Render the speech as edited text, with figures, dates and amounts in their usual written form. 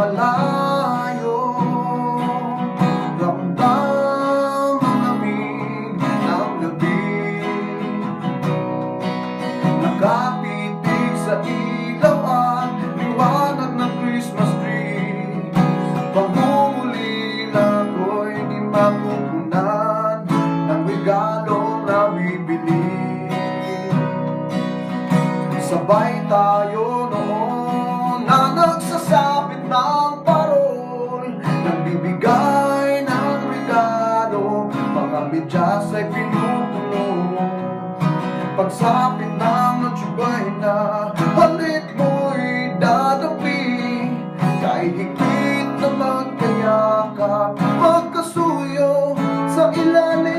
malayo. Ramdam ang lamig ng gabi, nakapitig sa ilaw at liwanag ng Christmas tree. Pangungulila ko'y di mapupunan ng regalong nabibili. Sabay tayo noon na nagsasabit ng parol, nagbibigay ng regalo, mga medyas ay pinupuno. Pagsapit ng Noche Buena, halik mo'y dadapi, kahit higpit na magkayakap, magkasuyo sa ilalim